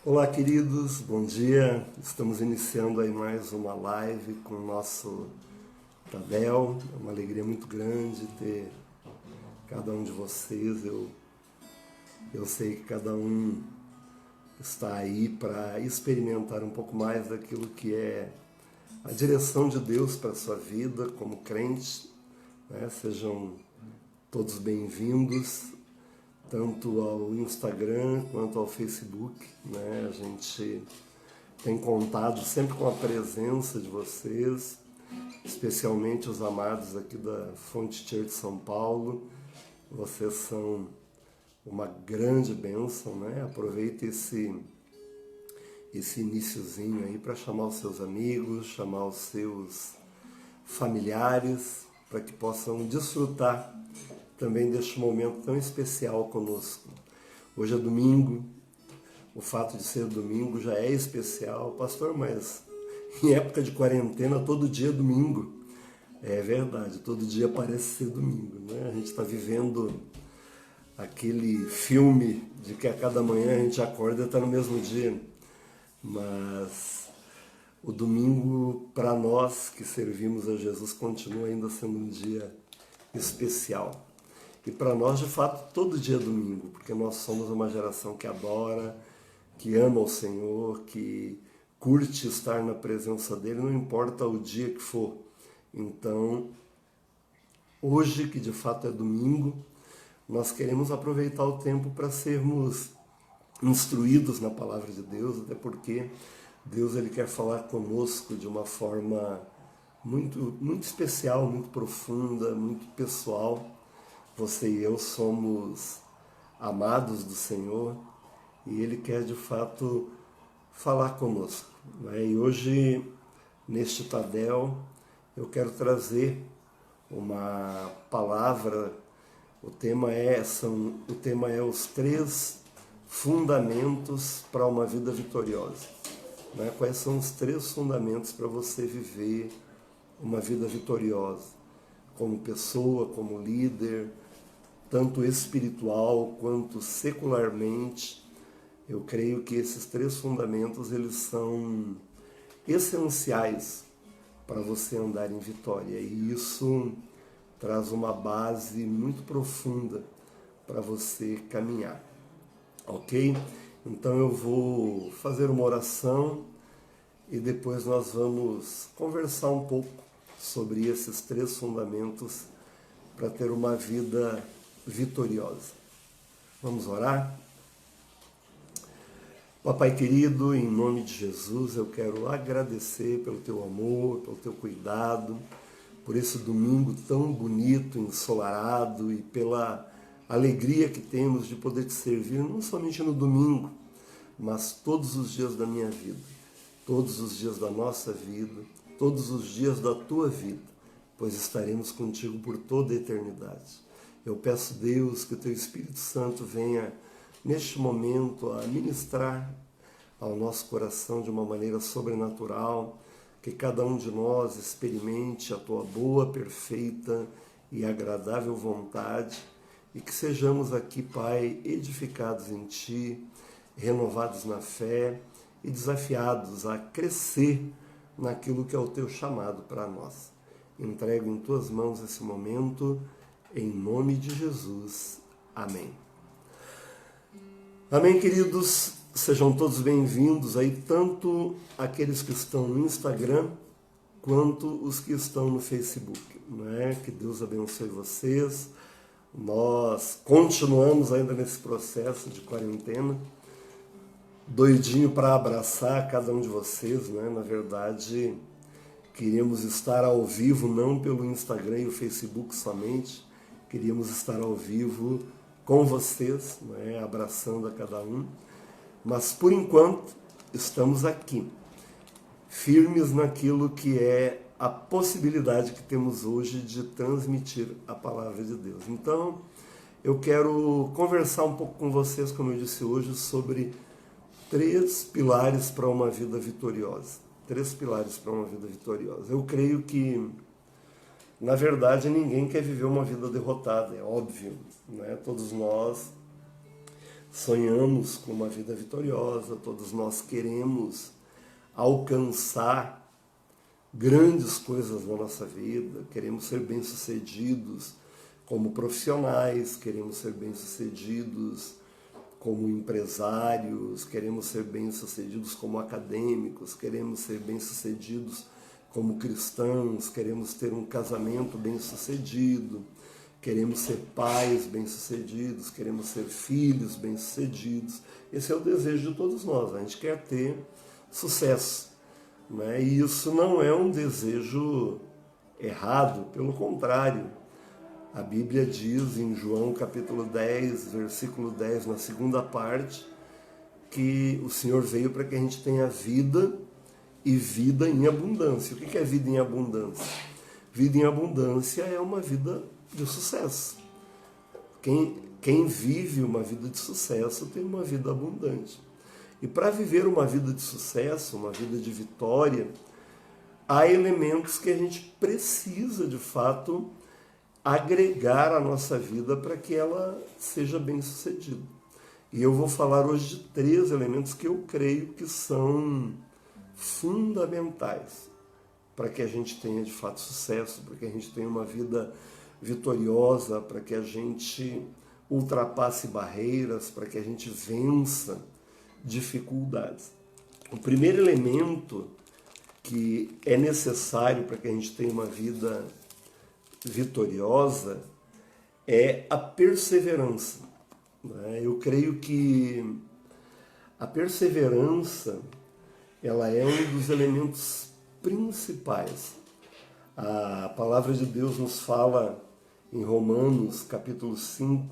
Olá, queridos, bom dia. Estamos iniciando aí mais uma live com o nosso Tadel. É uma alegria muito grande ter cada um de vocês. Eu sei que cada um está aí para experimentar um pouco mais daquilo que é a direção de Deus para a sua vida como crente, né? Sejam todos bem-vindos, tanto ao Instagram quanto ao Facebook, né? A gente tem contado sempre com a presença de vocês, especialmente os amados aqui da Fonte Church São Paulo. Vocês são uma grande bênção, né? Aproveite esse iniciozinho aí para chamar os seus amigos, chamar os seus familiares, para que possam desfrutar também deste momento tão especial conosco. Hoje é domingo, o fato de ser domingo já é especial. Pastor, mas em época de quarentena todo dia é domingo. É verdade, todo dia parece ser domingo, né? A gente está vivendo aquele filme de que a cada manhã a gente acorda e está no mesmo dia. Mas o domingo, para nós que servimos a Jesus, continua ainda sendo um dia especial. E para nós, de fato, todo dia é domingo, porque nós somos uma geração que adora, que ama o Senhor, que curte estar na presença dEle, não importa o dia que for. Então, hoje, que de fato é domingo, nós queremos aproveitar o tempo para sermos instruídos na Palavra de Deus, até porque Deus ele quer falar conosco de uma forma muito especial, muito profunda, muito pessoal. Você e eu somos amados do Senhor e Ele quer de fato falar conosco, né? E hoje, neste Tadel, eu quero trazer uma palavra. O tema é os 3 fundamentos para uma vida vitoriosa, né? Quais são os 3 fundamentos para você viver uma vida vitoriosa, como pessoa, como líder, tanto espiritual quanto secularmente. Eu creio que esses 3 fundamentos eles são essenciais para você andar em vitória, e isso traz uma base muito profunda para você caminhar, ok? Então eu vou fazer uma oração e depois nós vamos conversar um pouco sobre esses 3 fundamentos para ter uma vida vitoriosa. Vamos orar? Papai querido, em nome de Jesus, eu quero agradecer pelo teu amor, pelo teu cuidado, por esse domingo tão bonito, ensolarado e pela alegria que temos de poder te servir, não somente no domingo, mas todos os dias da minha vida, todos os dias da nossa vida, todos os dias da tua vida, pois estaremos contigo por toda a eternidade. Eu peço, Deus, que o teu Espírito Santo venha neste momento a ministrar ao nosso coração de uma maneira sobrenatural, que cada um de nós experimente a tua boa, perfeita e agradável vontade e que sejamos aqui, Pai, edificados em Ti, renovados na fé e desafiados a crescer naquilo que é o Teu chamado para nós. Entrego em Tuas mãos esse momento, em nome de Jesus. Amém. Amém, queridos. Sejam todos bem-vindos aí, tanto aqueles que estão no Instagram, quanto os que estão no Facebook, né? Que Deus abençoe vocês. Nós continuamos ainda nesse processo de quarentena, doidinho para abraçar cada um de vocês, né? Na verdade, queríamos estar ao vivo, não pelo Instagram e o Facebook somente, queríamos estar ao vivo com vocês, né? Abraçando a cada um. Mas, por enquanto, estamos aqui, firmes naquilo que é a possibilidade que temos hoje de transmitir a palavra de Deus. Então, eu quero conversar um pouco com vocês, como eu disse hoje, sobre 3 pilares para uma vida vitoriosa. 3 pilares para uma vida vitoriosa. Eu creio que, na verdade, ninguém quer viver uma vida derrotada, é óbvio, né? Todos nós sonhamos com uma vida vitoriosa, todos nós queremos alcançar grandes coisas na nossa vida, queremos ser bem-sucedidos como profissionais, queremos ser bem-sucedidos como empresários, queremos ser bem-sucedidos como acadêmicos, queremos ser bem-sucedidos como cristãos, queremos ter um casamento bem-sucedido, queremos ser pais bem-sucedidos, queremos ser filhos bem-sucedidos. Esse é o desejo de todos nós, a gente quer ter sucesso, né? E isso não é um desejo errado, pelo contrário. A Bíblia diz em João capítulo 10, versículo 10, na segunda parte, que o Senhor veio para que a gente tenha vida e vida em abundância. O que é vida em abundância? Vida em abundância é uma vida de sucesso. Quem vive uma vida de sucesso tem uma vida abundante. E para viver uma vida de sucesso, uma vida de vitória, há elementos que a gente precisa, de fato, agregar à nossa vida para que ela seja bem-sucedida. E eu vou falar hoje de 3 elementos que eu creio que são fundamentais para que a gente tenha, de fato, sucesso, para que a gente tenha uma vida vitoriosa, para que a gente ultrapasse barreiras, para que a gente vença dificuldades. O primeiro elemento que é necessário para que a gente tenha uma vida vitoriosa é a perseverança. Eu creio que a perseverança ela é um dos elementos principais. A palavra de Deus nos fala em Romanos capítulo 5,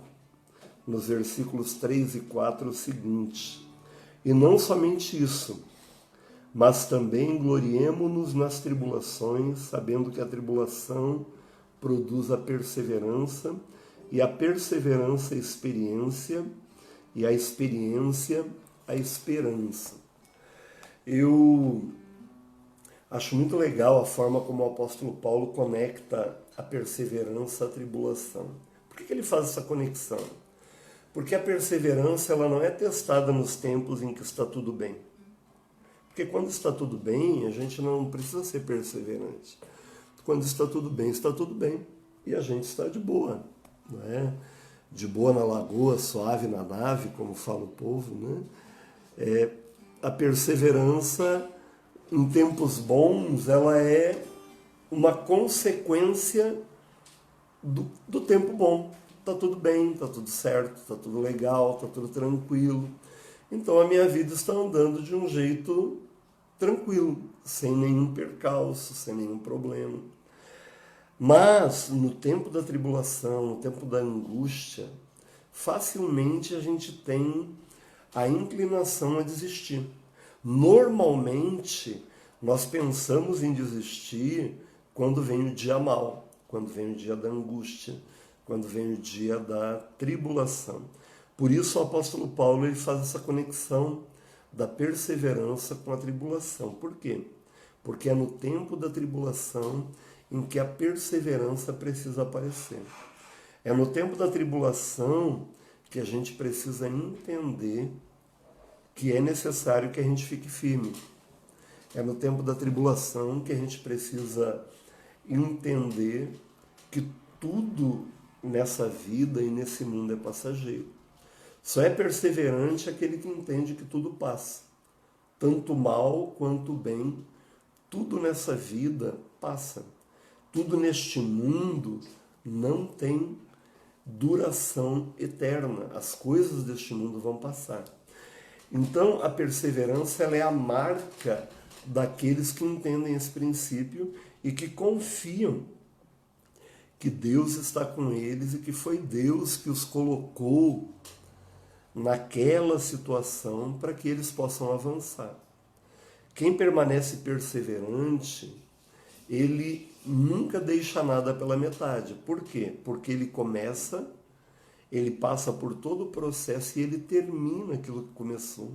nos versículos 3 e 4, o seguinte: e não somente isso, mas também gloriemo-nos nas tribulações, sabendo que a tribulação produz a perseverança, e a perseverança a experiência, e a experiência a esperança. Eu acho muito legal a forma como o apóstolo Paulo conecta a perseverança à tribulação. Por que ele faz essa conexão? Porque a perseverança ela não é testada nos tempos em que está tudo bem. Porque quando está tudo bem, a gente não precisa ser perseverante. Quando está tudo bem, e a gente está de boa, não é? De boa na lagoa, suave na nave, como fala o povo, né? A perseverança em tempos bons, ela é uma consequência do tempo bom. Está tudo bem, está tudo certo, está tudo legal, está tudo tranquilo. Então a minha vida está andando de um jeito tranquilo, sem nenhum percalço, sem nenhum problema. Mas no tempo da tribulação, no tempo da angústia, facilmente a gente tem a inclinação a desistir. Normalmente, nós pensamos em desistir quando vem o dia mau, quando vem o dia da angústia, quando vem o dia da tribulação. Por isso o apóstolo Paulo ele faz essa conexão da perseverança com a tribulação. Por quê? Porque é no tempo da tribulação em que a perseverança precisa aparecer. É no tempo da tribulação que a gente precisa entender que é necessário que a gente fique firme. É no tempo da tribulação que a gente precisa entender que tudo nessa vida e nesse mundo é passageiro. Só é perseverante aquele que entende que tudo passa. Tanto mal quanto bem, tudo nessa vida passa. Tudo neste mundo não tem duração eterna. As coisas deste mundo vão passar. Então, a perseverança ela é a marca daqueles que entendem esse princípio e que confiam que Deus está com eles e que foi Deus que os colocou naquela situação para que eles possam avançar. Quem permanece perseverante, ele nunca deixa nada pela metade. Por quê? Porque ele começa, ele passa por todo o processo e ele termina aquilo que começou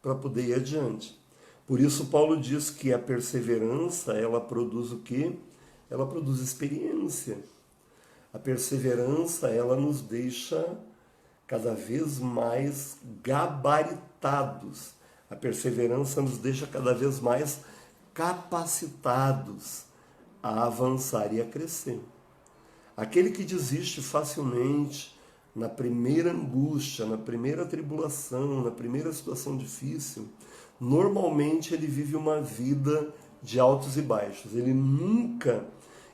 para poder ir adiante. Por isso Paulo diz que a perseverança, ela produz o quê? Ela produz experiência. A perseverança, ela nos deixa cada vez mais gabaritados. A perseverança nos deixa cada vez mais capacitados a avançar e a crescer. Aquele que desiste facilmente na primeira angústia, na primeira tribulação, na primeira situação difícil, normalmente ele vive uma vida de altos e baixos. Ele nunca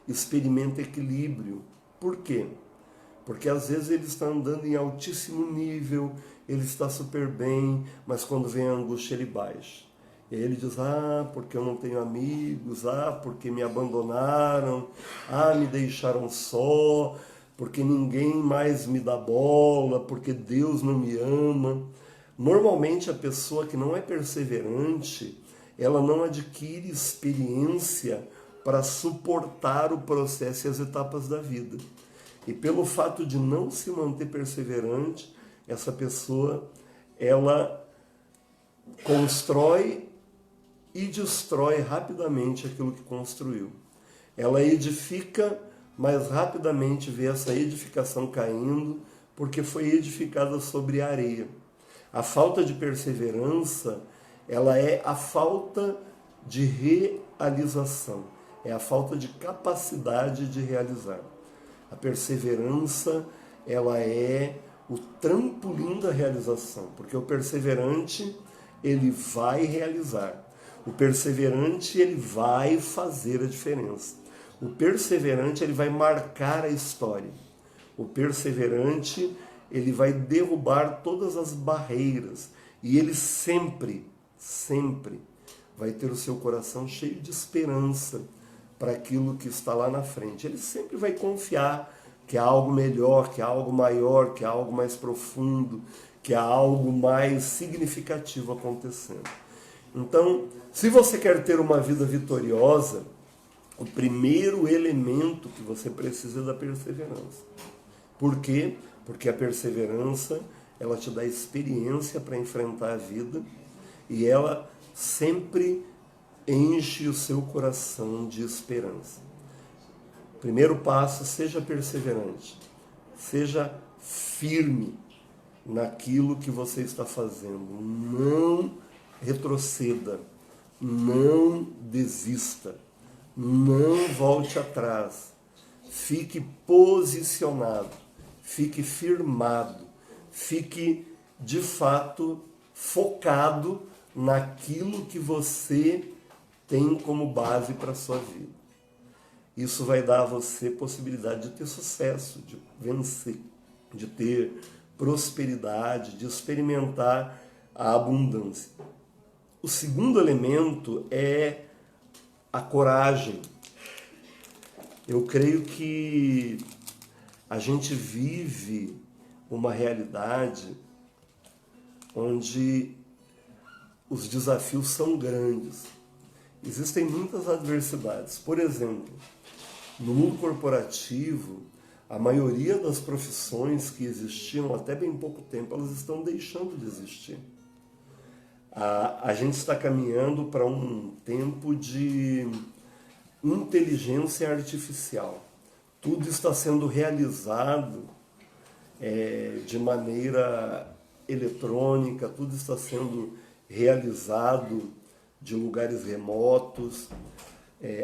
experimenta equilíbrio. Por quê? Porque às vezes ele está andando em altíssimo nível, ele está super bem, mas quando vem a angústia ele baixa. E aí ele diz, porque eu não tenho amigos, porque me abandonaram, me deixaram só, porque ninguém mais me dá bola, porque Deus não me ama. Normalmente a pessoa que não é perseverante, ela não adquire experiência para suportar o processo e as etapas da vida. E pelo fato de não se manter perseverante, essa pessoa, ela constrói e destrói rapidamente aquilo que construiu. Ela edifica, mas rapidamente vê essa edificação caindo, porque foi edificada sobre areia. A falta de perseverança, ela é a falta de realização, é a falta de capacidade de realizar. A perseverança, ela é o trampolim da realização, porque o perseverante, ele vai realizar. O perseverante, ele vai fazer a diferença. O perseverante, ele vai marcar a história. O perseverante, ele vai derrubar todas as barreiras. E ele sempre, sempre vai ter o seu coração cheio de esperança para aquilo que está lá na frente. Ele sempre vai confiar que há algo melhor, que há algo maior, que há algo mais profundo, que há algo mais significativo acontecendo. Então, se você quer ter uma vida vitoriosa, o primeiro elemento que você precisa é da perseverança. Por quê? Porque a perseverança, ela te dá experiência para enfrentar a vida e ela sempre enche o seu coração de esperança. Primeiro passo, seja perseverante, seja firme naquilo que você está fazendo. Não retroceda, não desista, não volte atrás. Fique posicionado, fique firmado, fique de fato focado naquilo que você tem como base para a sua vida. Isso vai dar a você possibilidade de ter sucesso, de vencer, de ter prosperidade, de experimentar a abundância. O segundo elemento é a coragem. Eu creio que a gente vive uma realidade onde os desafios são grandes. Existem muitas adversidades. Por exemplo, no mundo corporativo, a maioria das profissões que existiam até bem pouco tempo, elas estão deixando de existir. A gente está caminhando para um tempo de inteligência artificial. Tudo está sendo realizado de maneira eletrônica, tudo está sendo realizado de lugares remotos.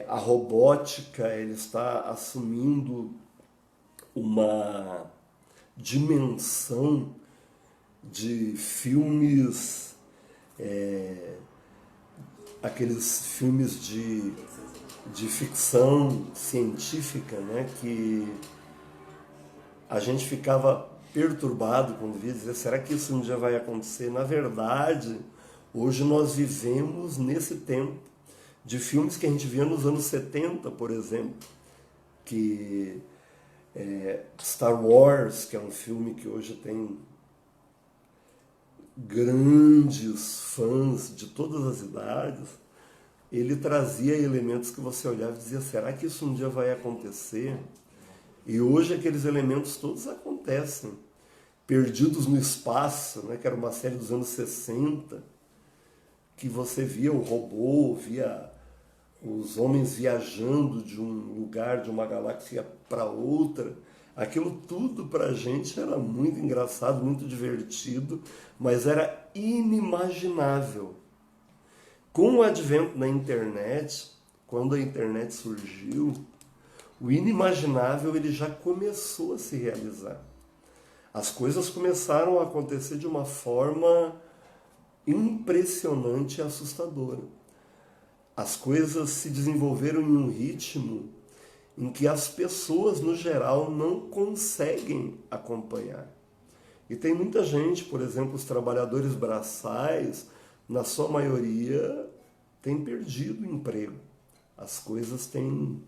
A robótica, ele está assumindo uma dimensão de filmes, aqueles filmes de ficção científica, né, que a gente ficava perturbado quando via, dizer, será que isso um dia vai acontecer? Na verdade, hoje nós vivemos nesse tempo de filmes que a gente via nos anos 70, por exemplo, que Star Wars, que é um filme que hoje tem grandes fãs de todas as idades, ele trazia elementos que você olhava e dizia, será que isso um dia vai acontecer? E hoje aqueles elementos todos acontecem. Perdidos no Espaço, né, que era uma série dos anos 60, que você via o robô, via os homens viajando de um lugar, de uma galáxia para outra. Aquilo tudo para a gente era muito engraçado, muito divertido, mas era inimaginável. Com o advento da internet, quando a internet surgiu, o inimaginável ele já começou a se realizar. As coisas começaram a acontecer de uma forma impressionante e assustadora. As coisas se desenvolveram em um ritmo em que as pessoas, no geral, não conseguem acompanhar. E tem muita gente, por exemplo, os trabalhadores braçais, na sua maioria, têm perdido o emprego. As coisas têm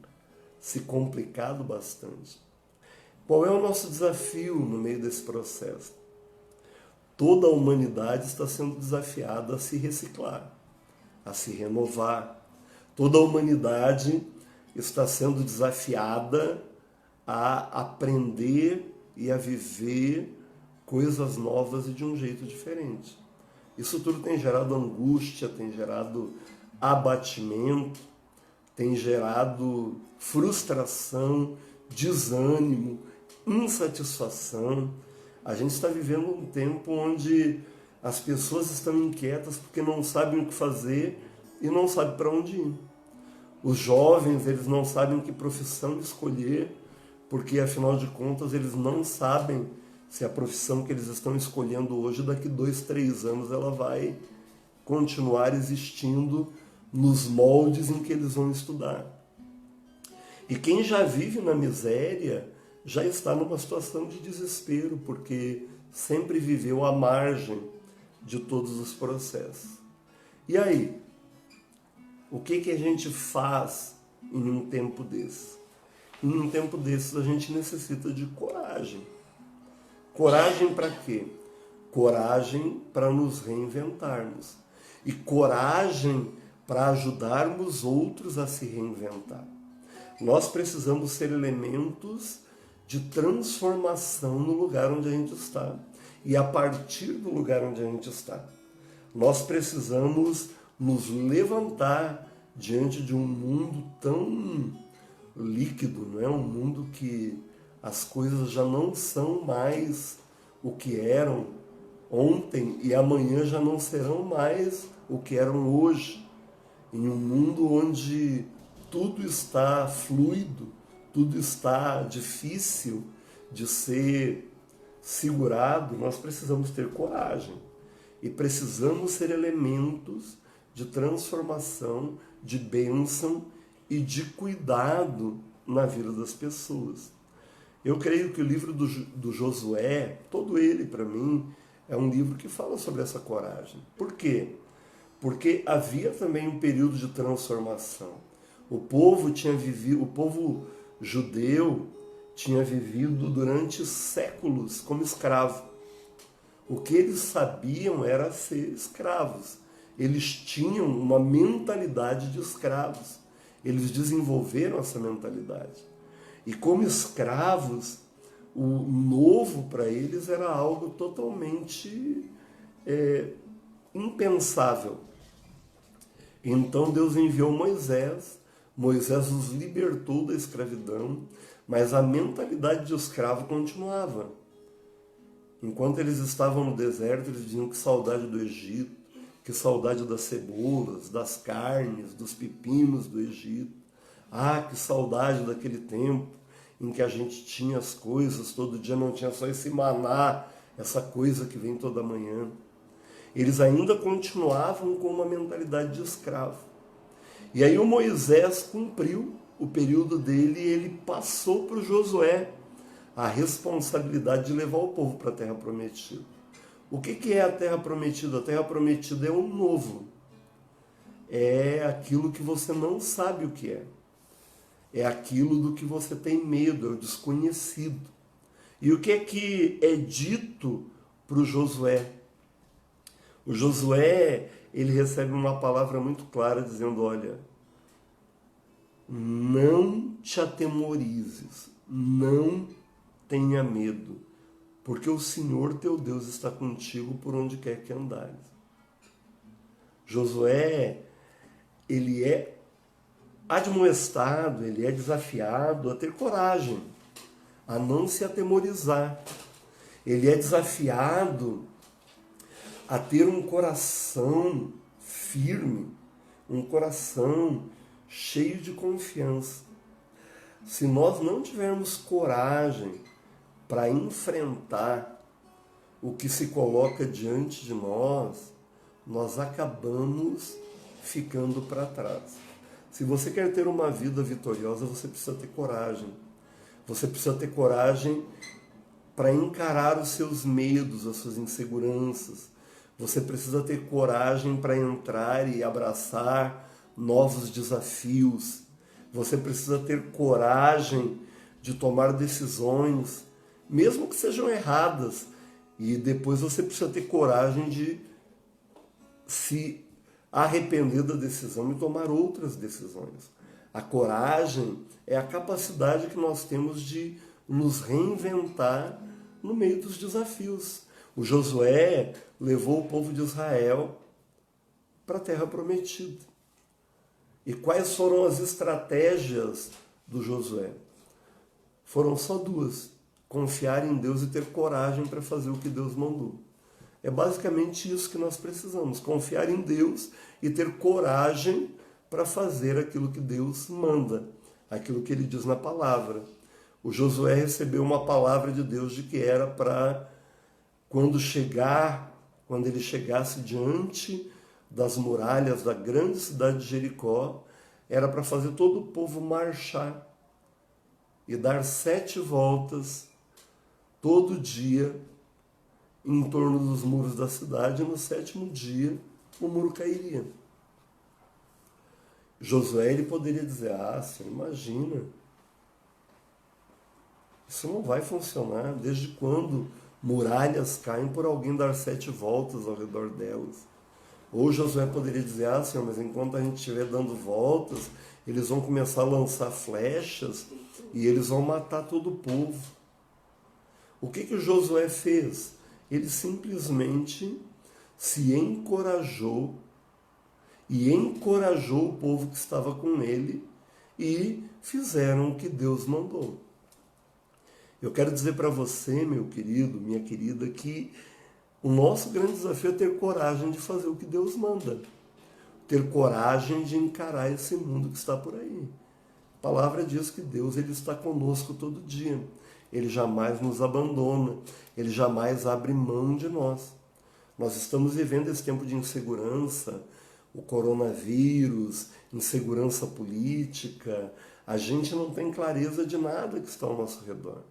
se complicado bastante. Qual é o nosso desafio no meio desse processo? Toda a humanidade está sendo desafiada a se reciclar, a se renovar. Toda a humanidade está sendo desafiada a aprender e a viver coisas novas e de um jeito diferente. Isso tudo tem gerado angústia, tem gerado abatimento, tem gerado frustração, desânimo, insatisfação. A gente está vivendo um tempo onde as pessoas estão inquietas porque não sabem o que fazer e não sabem para onde ir. Os jovens, eles não sabem que profissão escolher, porque afinal de contas eles não sabem se a profissão que eles estão escolhendo hoje, daqui 2, 3 anos, ela vai continuar existindo nos moldes em que eles vão estudar. E quem já vive na miséria já está numa situação de desespero, porque sempre viveu à margem de todos os processos. E aí? O que a gente faz em um tempo desse? Em um tempo desses a gente necessita de coragem. Coragem para quê? Coragem para nos reinventarmos. E coragem para ajudarmos outros a se reinventar. Nós precisamos ser elementos de transformação no lugar onde a gente está. E a partir do lugar onde a gente está, nós precisamos nos levantar diante de um mundo tão líquido, não é? Um mundo que as coisas já não são mais o que eram ontem e amanhã já não serão mais o que eram hoje. Em um mundo onde tudo está fluido, tudo está difícil de ser segurado, nós precisamos ter coragem e precisamos ser elementos de transformação, de bênção e de cuidado na vida das pessoas. Eu creio que o livro do Josué, todo ele para mim, é um livro que fala sobre essa coragem. Por quê? Porque havia também um período de transformação. O povo judeu tinha vivido durante séculos como escravo. O que eles sabiam era ser escravos. Eles tinham uma mentalidade de escravos. Eles desenvolveram essa mentalidade. E como escravos, o novo para eles era algo totalmente impensável. Então Deus enviou Moisés. Moisés os libertou da escravidão, mas a mentalidade de escravo continuava. Enquanto eles estavam no deserto, eles diziam que saudade do Egito, que saudade das cebolas, das carnes, dos pepinos do Egito. Ah, que saudade daquele tempo em que a gente tinha as coisas, todo dia não tinha só esse maná, essa coisa que vem toda manhã. Eles ainda continuavam com uma mentalidade de escravo. E aí o Moisés cumpriu o período dele e ele passou para o Josué a responsabilidade de levar o povo para a Terra Prometida. O que é a Terra Prometida? A Terra Prometida é o novo. É aquilo que você não sabe o que é. É aquilo do que você tem medo, é o desconhecido. E o que é dito para o Josué? O Josué, ele recebe uma palavra muito clara dizendo, olha, não te atemorizes, não tenha medo, porque o Senhor teu Deus está contigo por onde quer que andares. Josué, ele é admoestado, ele é desafiado a ter coragem, a não se atemorizar. Ele é desafiado a ter um coração firme, um coração cheio de confiança. Se nós não tivermos coragem para enfrentar o que se coloca diante de nós, nós acabamos ficando para trás. Se você quer ter uma vida vitoriosa, você precisa ter coragem. Você precisa ter coragem para encarar os seus medos, as suas inseguranças. Você precisa ter coragem para entrar e abraçar novos desafios. Você precisa ter coragem de tomar decisões, mesmo que sejam erradas. E depois você precisa ter coragem de se arrepender da decisão e tomar outras decisões. A coragem é a capacidade que nós temos de nos reinventar no meio dos desafios. O Josué levou o povo de Israel para a terra prometida. E quais foram as estratégias do Josué? Foram só duas: confiar em Deus e ter coragem para fazer o que Deus mandou. É basicamente isso que nós precisamos: confiar em Deus e ter coragem para fazer aquilo que Deus manda, aquilo que ele diz na palavra. O Josué recebeu uma palavra de Deus de que era para, quando ele chegasse diante das muralhas da grande cidade de Jericó, era para fazer todo o povo marchar e dar 7 voltas todo dia em torno dos muros da cidade, e no 7º dia o muro cairia. Josué, ele poderia dizer: você imagina, isso não vai funcionar. Desde quando muralhas caem por alguém dar 7 voltas ao redor delas? Ou Josué poderia dizer: Senhor, mas enquanto a gente estiver dando voltas, eles vão começar a lançar flechas e eles vão matar todo o povo. O que o Josué fez? Ele simplesmente se encorajou e encorajou o povo que estava com ele e fizeram o que Deus mandou. Eu quero dizer para você, meu querido, minha querida, que o nosso grande desafio é ter coragem de fazer o que Deus manda. Ter coragem de encarar esse mundo que está por aí. A palavra diz que Deus, ele está conosco todo dia. Ele jamais nos abandona. Ele jamais abre mão de nós. Nós estamos vivendo esse tempo de insegurança, o coronavírus, insegurança política. A gente não tem clareza de nada que está ao nosso redor.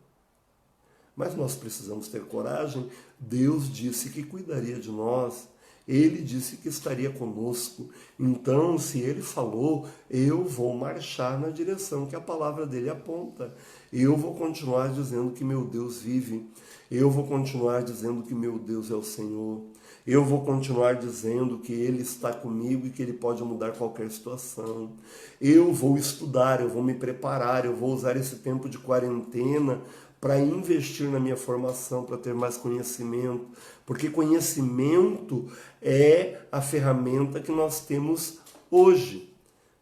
Mas nós precisamos ter coragem. Deus disse que cuidaria de nós. Ele disse que estaria conosco. Então, se ele falou, eu vou marchar na direção que a palavra dele aponta. Eu vou continuar dizendo que meu Deus vive. Eu vou continuar dizendo que meu Deus é o Senhor. Eu vou continuar dizendo que ele está comigo e que ele pode mudar qualquer situação. Eu vou estudar, eu vou me preparar, eu vou usar esse tempo de quarentena para investir na minha formação, para ter mais conhecimento, porque conhecimento é a ferramenta que nós temos hoje.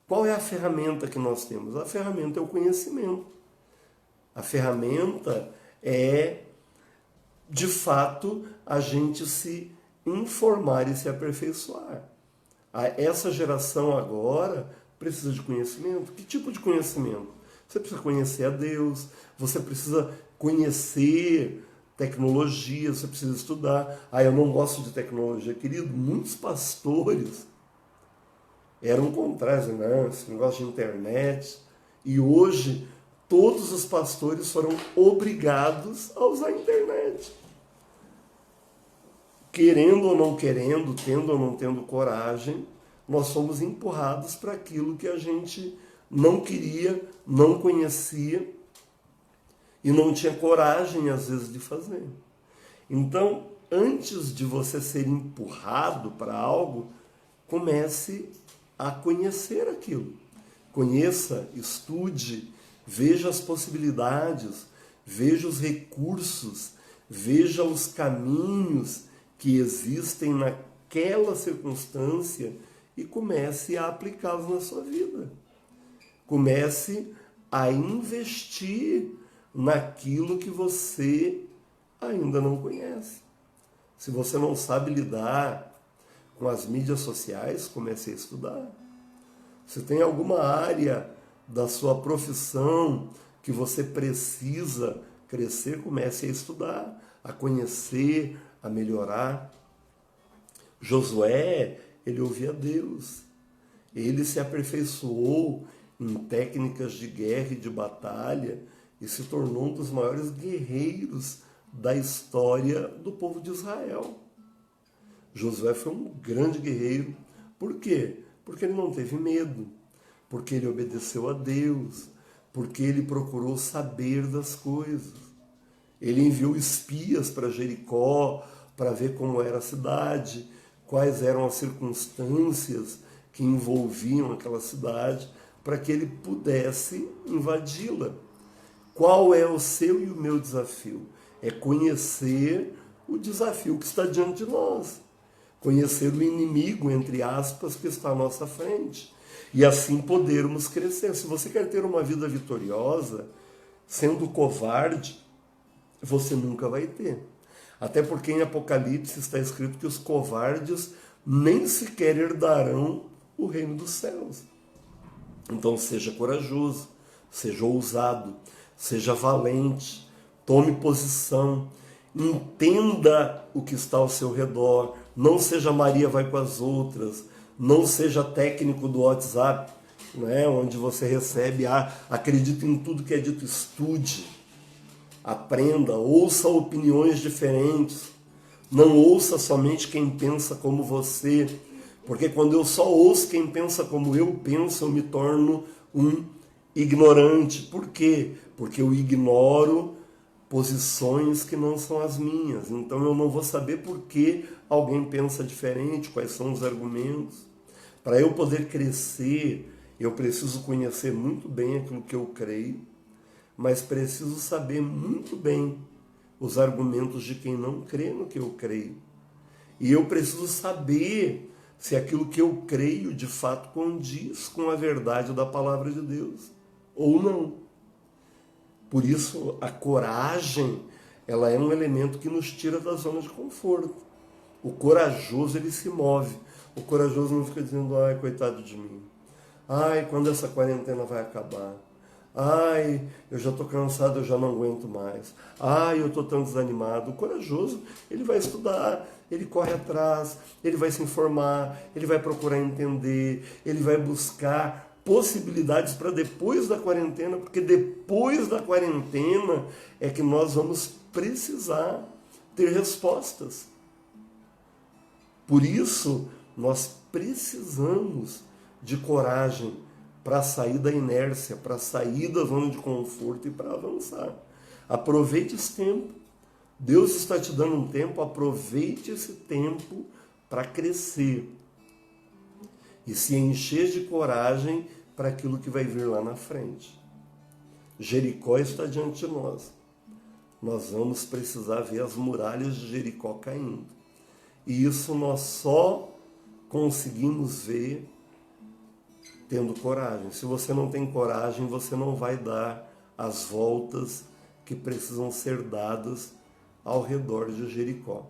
Qual é a ferramenta que nós temos? A ferramenta é o conhecimento. A ferramenta é, de fato, a gente se informar e se aperfeiçoar. Essa geração agora precisa de conhecimento. Que tipo de conhecimento? Você precisa conhecer a Deus, você precisa conhecer tecnologia, você precisa estudar. Eu não gosto de tecnologia, querido. Muitos pastores eram contrários, né? Esse negócio de internet. E hoje, todos os pastores foram obrigados a usar a internet. Querendo ou não querendo, tendo ou não tendo coragem, nós somos empurrados para aquilo que a gente não queria, não conhecia e não tinha coragem, às vezes, de fazer. Então, antes de você ser empurrado para algo, comece a conhecer aquilo. Conheça, estude, veja as possibilidades, veja os recursos, veja os caminhos que existem naquela circunstância e comece a aplicá-los na sua vida. Comece a investir naquilo que você ainda não conhece. Se você não sabe lidar com as mídias sociais, comece a estudar. Se tem alguma área da sua profissão que você precisa crescer, comece a estudar, a conhecer, a melhorar. Josué, ele ouvia Deus. Ele se aperfeiçoou em técnicas de guerra e de batalha e se tornou um dos maiores guerreiros da história do povo de Israel. Josué foi um grande guerreiro. Por quê? Porque ele não teve medo, porque ele obedeceu a Deus, porque ele procurou saber das coisas. Ele enviou espias para Jericó para ver como era a cidade, quais eram as circunstâncias que envolviam aquela cidade, para que ele pudesse invadi-la. Qual é o seu e o meu desafio? É conhecer o desafio que está diante de nós. Conhecer o inimigo, entre aspas, que está à nossa frente. E assim podermos crescer. Se você quer ter uma vida vitoriosa, sendo covarde, você nunca vai ter. Até porque em Apocalipse está escrito que os covardes nem sequer herdarão o reino dos céus. Então seja corajoso, seja ousado, seja valente, tome posição, entenda o que está ao seu redor, não seja Maria vai com as outras, não seja técnico do WhatsApp, né, onde você recebe, acredita em tudo que é dito, estude, aprenda, ouça opiniões diferentes, não ouça somente quem pensa como você, porque quando eu só ouço quem pensa como eu penso, eu me torno um ignorante. Por quê? Porque eu ignoro posições que não são as minhas. Então eu não vou saber por que alguém pensa diferente, quais são os argumentos. Para eu poder crescer, eu preciso conhecer muito bem aquilo que eu creio, mas preciso saber muito bem os argumentos de quem não crê no que eu creio. E eu preciso saber se aquilo que eu creio de fato condiz com a verdade da palavra de Deus ou não. Por isso, a coragem, ela é um elemento que nos tira da zona de conforto. O corajoso, ele se move. O corajoso não fica dizendo, ai, coitado de mim. Ai, quando essa quarentena vai acabar? Ai, eu já estou cansado, eu já não aguento mais. Ai, eu estou tão desanimado. O corajoso, ele vai estudar, ele corre atrás, ele vai se informar, ele vai procurar entender, ele vai buscar possibilidades para depois da quarentena, porque depois da quarentena é que nós vamos precisar ter respostas. Por isso, nós precisamos de coragem para sair da inércia, para sair da zona de conforto e para avançar. Aproveite esse tempo. Deus está te dando um tempo, aproveite esse tempo para crescer e se encher de coragem para aquilo que vai vir lá na frente. Jericó está diante de nós. Nós vamos precisar ver as muralhas de Jericó caindo. E isso nós só conseguimos ver tendo coragem. Se você não tem coragem, você não vai dar as voltas que precisam ser dadas ao redor de Jericó.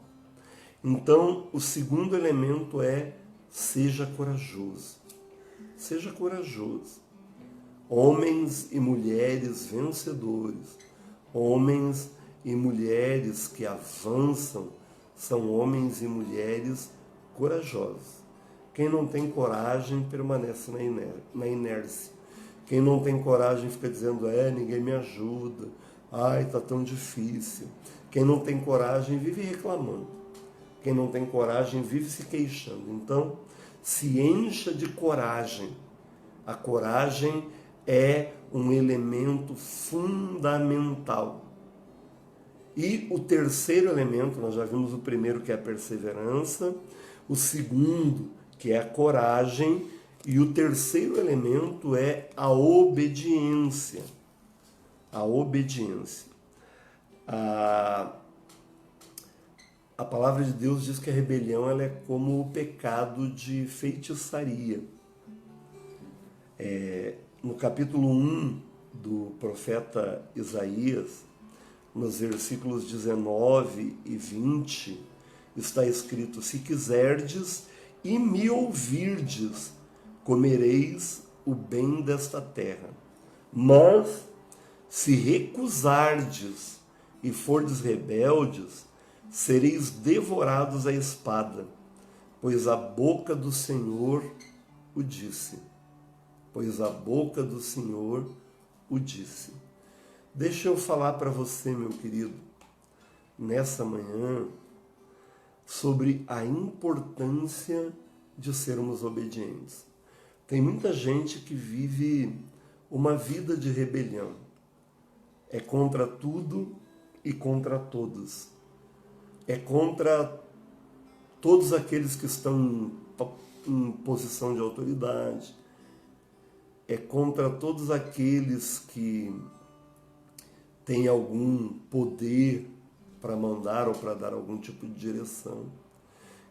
Então, o segundo elemento é seja corajoso. Seja corajoso. Homens e mulheres vencedores, homens e mulheres que avançam, são homens e mulheres corajosos. Quem não tem coragem permanece na inércia. Quem não tem coragem fica dizendo, ninguém me ajuda, ai, tá tão difícil. Quem não tem coragem vive reclamando. Quem não tem coragem vive se queixando. Então, se encha de coragem. A coragem é um elemento fundamental. E o terceiro elemento, nós já vimos o primeiro, que é a perseverança, o segundo, que é a coragem, e o terceiro elemento é a obediência. A obediência. A palavra de Deus diz que a rebelião ela é como o pecado de feitiçaria. No capítulo 1 do profeta Isaías, nos versículos 19 e 20, está escrito: se quiserdes e me ouvirdes, comereis o bem desta terra. Mas, se recusardes e fordes rebeldes, sereis devorados à espada, pois a boca do Senhor o disse. Pois a boca do Senhor o disse. Deixa eu falar para você, meu querido, nessa manhã, sobre a importância de sermos obedientes. Tem muita gente que vive uma vida de rebelião. É contra tudo e contra todos. É contra todos aqueles que estão em posição de autoridade. É contra todos aqueles que têm algum poder para mandar ou para dar algum tipo de direção.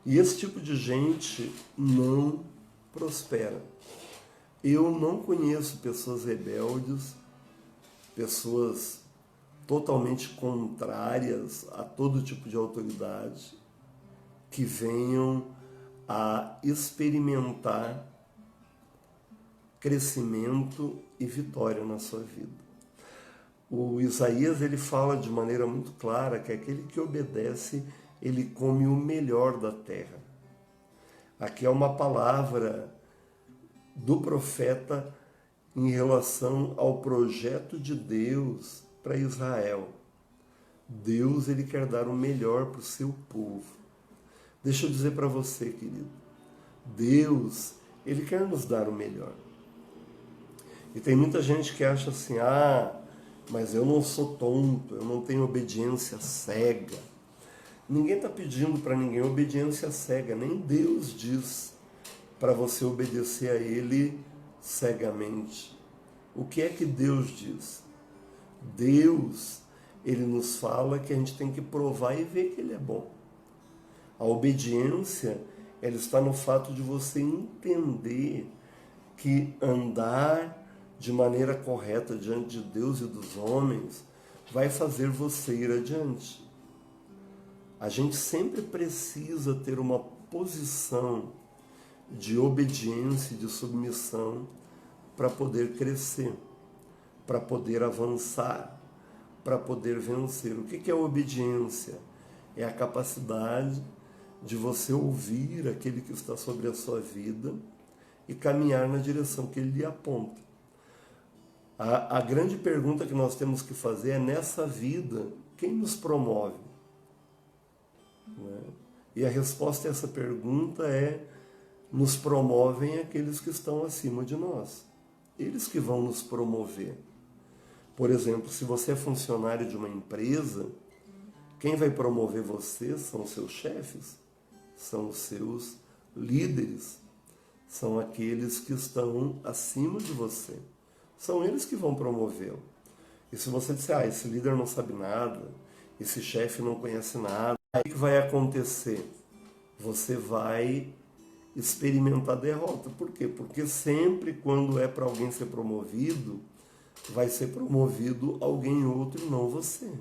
E esse tipo de gente não prospera. Eu não conheço pessoas rebeldes, pessoas totalmente contrárias a todo tipo de autoridade, que venham a experimentar crescimento e vitória na sua vida. O Isaías, ele fala de maneira muito clara que aquele que obedece, ele come o melhor da terra. Aqui é uma palavra do profeta em relação ao projeto de Deus para Israel. Deus, ele quer dar o melhor para o seu povo. Deixa eu dizer para você, querido, Deus, ele quer nos dar o melhor. E tem muita gente que acha assim, mas eu não sou tonto, eu não tenho obediência cega. Ninguém está pedindo para ninguém obediência cega, nem Deus diz para você obedecer a Ele cegamente. O que é que Deus diz? Deus, Ele nos fala que a gente tem que provar e ver que Ele é bom. A obediência, ela está no fato de você entender que andar de maneira correta diante de Deus e dos homens vai fazer você ir adiante. A gente sempre precisa ter uma posição de obediência e de submissão para poder crescer, para poder avançar, para poder vencer. O que é a obediência? É a capacidade de você ouvir aquele que está sobre a sua vida e caminhar na direção que ele lhe aponta. A grande pergunta que nós temos que fazer é, nessa vida, quem nos promove? Né? E a resposta a essa pergunta é: nos promovem aqueles que estão acima de nós. Eles que vão nos promover. Por exemplo, se você é funcionário de uma empresa, quem vai promover você são os seus chefes, são os seus líderes, são aqueles que estão acima de você. São eles que vão promovê-lo. E se você disser, esse líder não sabe nada, esse chefe não conhece nada, aí o que vai acontecer? Você vai experimentar derrota. Por quê? Porque sempre quando é para alguém ser promovido, vai ser promovido alguém outro e não você.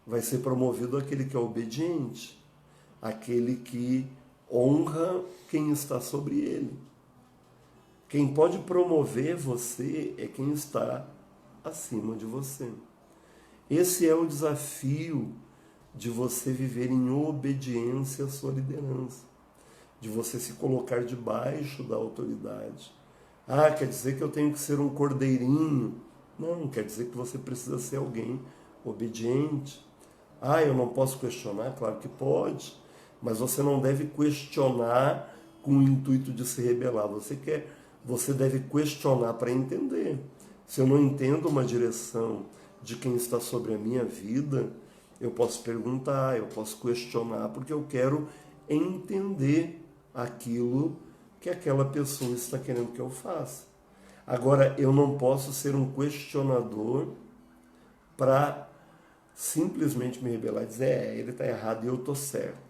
Vai ser promovido aquele que é obediente, aquele que honra quem está sobre ele. Quem pode promover você é quem está acima de você. Esse é o desafio de você viver em obediência à sua liderança, de você se colocar debaixo da autoridade. Quer dizer que eu tenho que ser um cordeirinho? Não, quer dizer que você precisa ser alguém obediente. Eu não posso questionar? Claro que pode, mas você não deve questionar com o intuito de se rebelar. Você deve questionar para entender. Se eu não entendo uma direção de quem está sobre a minha vida, eu posso perguntar, eu posso questionar, porque eu quero entender aquilo que aquela pessoa está querendo que eu faça. Agora, eu não posso ser um questionador para simplesmente me rebelar e dizer, ele está errado e eu estou certo.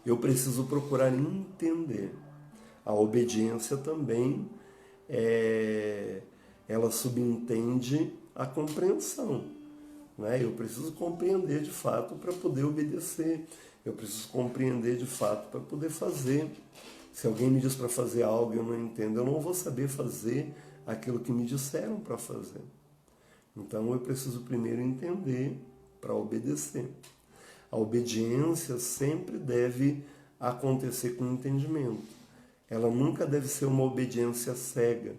Eu preciso procurar entender. A obediência também ela subentende a compreensão. Né? Eu preciso compreender de fato para poder obedecer. Eu preciso compreender de fato para poder fazer. Se alguém me diz para fazer algo e eu não entendo, eu não vou saber fazer aquilo que me disseram para fazer. Então eu preciso primeiro entender para obedecer. A obediência sempre deve acontecer com entendimento. Ela nunca deve ser uma obediência cega,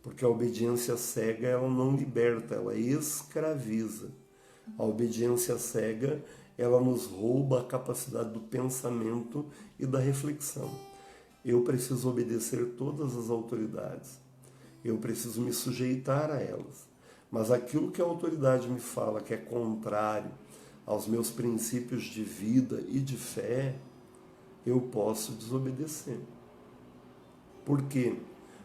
porque a obediência cega ela não liberta, ela escraviza. A obediência cega, ela nos rouba a capacidade do pensamento e da reflexão. Eu preciso obedecer todas as autoridades. Eu preciso me sujeitar a elas. Mas aquilo que a autoridade me fala que é contrário aos meus princípios de vida e de fé, eu posso desobedecer. Por quê?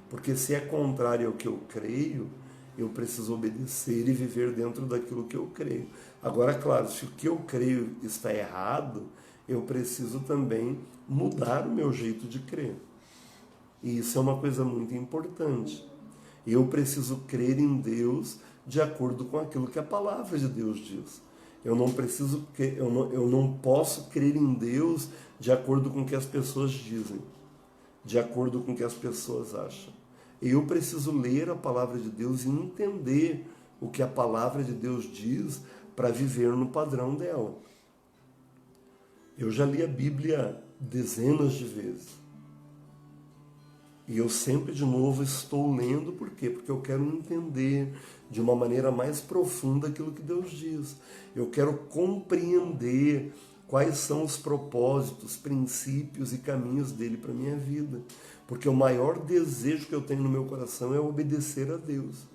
Porque se é contrário ao que eu creio, eu preciso obedecer e viver dentro daquilo que eu creio. Agora, claro, se o que eu creio está errado, eu preciso também mudar o meu jeito de crer. E isso é uma coisa muito importante. Eu preciso crer em Deus de acordo com aquilo que a palavra de Deus diz. Eu não posso crer em Deus de acordo com o que as pessoas dizem, de acordo com o que as pessoas acham. Eu preciso ler a palavra de Deus e entender o que a palavra de Deus diz para viver no padrão dela. Eu já li a Bíblia dezenas de vezes. E eu sempre de novo estou lendo, por quê? Porque eu quero entender de uma maneira mais profunda aquilo que Deus diz. Eu quero compreender quais são os propósitos, princípios e caminhos dele para a minha vida. Porque o maior desejo que eu tenho no meu coração é obedecer a Deus.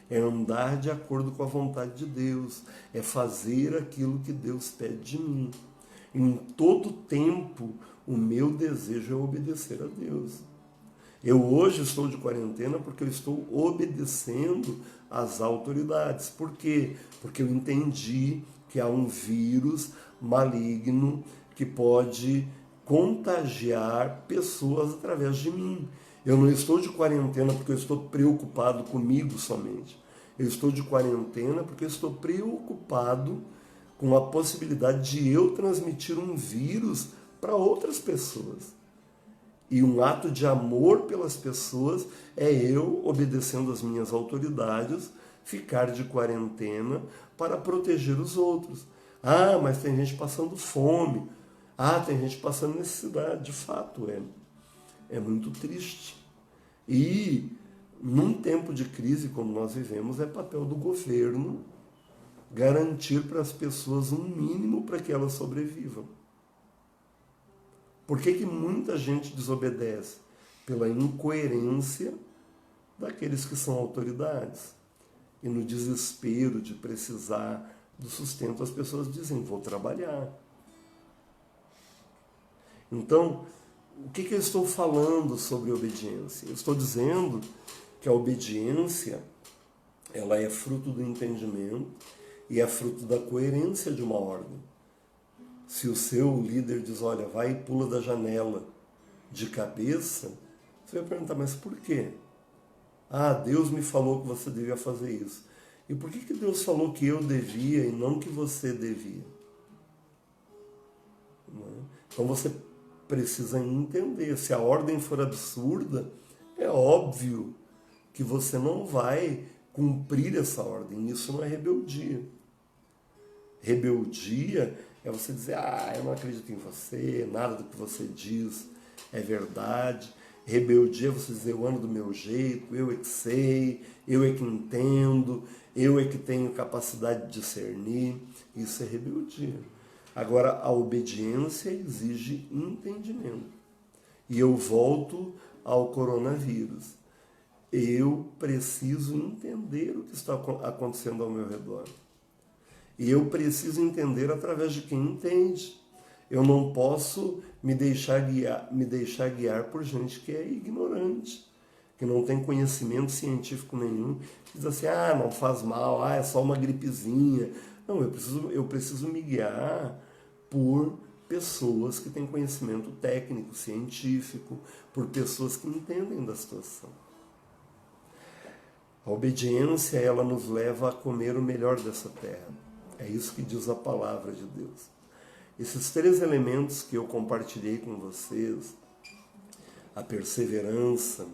É andar de acordo com a vontade de Deus. É fazer aquilo que Deus pede de mim. Em todo tempo, o meu desejo é obedecer a Deus. Eu hoje estou de quarentena porque eu estou obedecendo às autoridades. Por quê? Porque eu entendi que há um vírus maligno que pode contagiar pessoas através de mim. Eu não estou de quarentena porque eu estou preocupado comigo somente. Eu estou de quarentena porque eu estou preocupado com a possibilidade de eu transmitir um vírus para outras pessoas. E um ato de amor pelas pessoas é eu, obedecendo às minhas autoridades, ficar de quarentena para proteger os outros. Ah, mas tem gente passando fome. Ah, tem gente passando necessidade. De fato, é muito triste. E num tempo de crise como nós vivemos, é papel do governo garantir para as pessoas um mínimo para que elas sobrevivam. Por que muita gente desobedece? Pela incoerência daqueles que são autoridades. E no desespero de precisar do sustento, as pessoas dizem, vou trabalhar. Então, o que eu estou falando sobre obediência? Eu estou dizendo que a obediência, ela é fruto do entendimento e é fruto da coerência de uma ordem. Se o seu líder diz, olha, vai e pula da janela de cabeça, você vai perguntar, mas por quê? Ah, Deus me falou que você devia fazer isso. E por que Deus falou que eu devia e não que você devia? Então você precisa entender. Se a ordem for absurda, é óbvio que você não vai cumprir essa ordem. Isso não é rebeldia. Rebeldia é você dizer, eu não acredito em você, nada do que você diz é verdade. Rebeldia é você dizer, eu ando do meu jeito, eu é que sei, eu é que entendo, eu é que tenho capacidade de discernir. Isso é rebeldia. Agora, a obediência exige entendimento. E eu volto ao coronavírus. Eu preciso entender o que está acontecendo ao meu redor. E eu preciso entender através de quem entende. Eu não posso me deixar guiar por gente que é ignorante, que não tem conhecimento científico nenhum, que diz assim, não faz mal, é só uma gripezinha. Não, eu preciso me guiar por pessoas que têm conhecimento técnico, científico, por pessoas que entendem da situação. A obediência, ela nos leva a comer o melhor dessa terra. É isso que diz a palavra de Deus. Esses 3 elementos que eu compartilhei com vocês, a perseverança,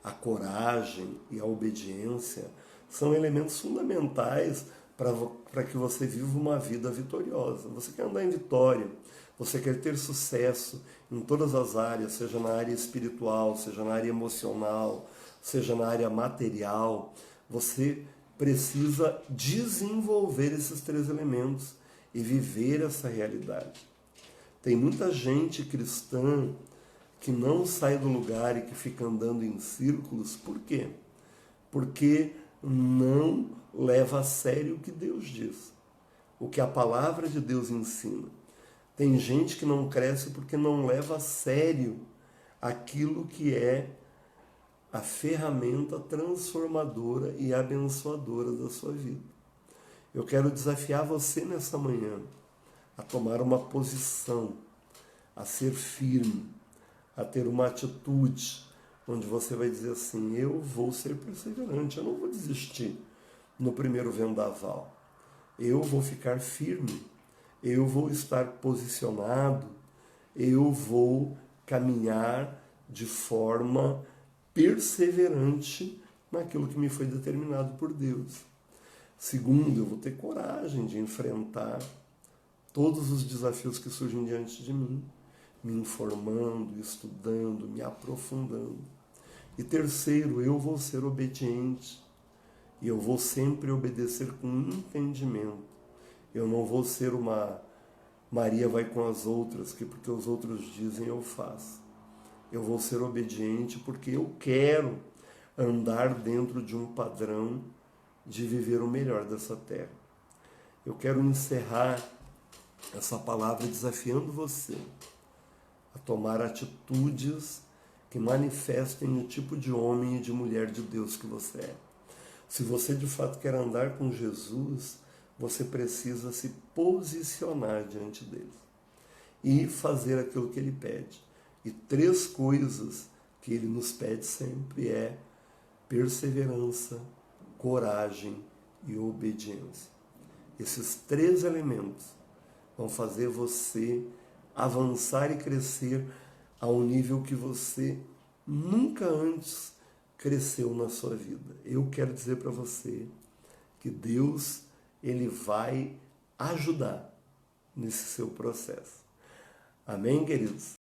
a coragem e a obediência, são elementos fundamentais para que você viva uma vida vitoriosa. Você quer andar em vitória, você quer ter sucesso em todas as áreas, seja na área espiritual, seja na área emocional, seja na área material, você precisa desenvolver esses 3 elementos e viver essa realidade. Tem muita gente cristã que não sai do lugar e que fica andando em círculos. Por quê? Porque não leva a sério o que Deus diz, o que a palavra de Deus ensina. Tem gente que não cresce porque não leva a sério aquilo que é a ferramenta transformadora e abençoadora da sua vida. Eu quero desafiar você nessa manhã a tomar uma posição, a ser firme, a ter uma atitude onde você vai dizer assim: eu vou ser perseverante, eu não vou desistir no primeiro vendaval. Eu vou ficar firme, eu vou estar posicionado, eu vou caminhar de forma perseverante naquilo que me foi determinado por Deus. Segundo, eu vou ter coragem de enfrentar todos os desafios que surgem diante de mim, me informando, estudando, me aprofundando. E terceiro, eu vou ser obediente e eu vou sempre obedecer com entendimento. Eu não vou ser uma Maria vai com as outras, que porque os outros dizem eu faço. Eu vou ser obediente porque eu quero andar dentro de um padrão de viver o melhor dessa terra. Eu quero encerrar essa palavra desafiando você a tomar atitudes que manifestem o tipo de homem e de mulher de Deus que você é. Se você de fato quer andar com Jesus, você precisa se posicionar diante dele e fazer aquilo que ele pede. E 3 coisas que ele nos pede sempre é perseverança, coragem e obediência. Esses 3 elementos vão fazer você avançar e crescer a um nível que você nunca antes cresceu na sua vida. Eu quero dizer para você que Deus, ele vai ajudar nesse seu processo. Amém, queridos?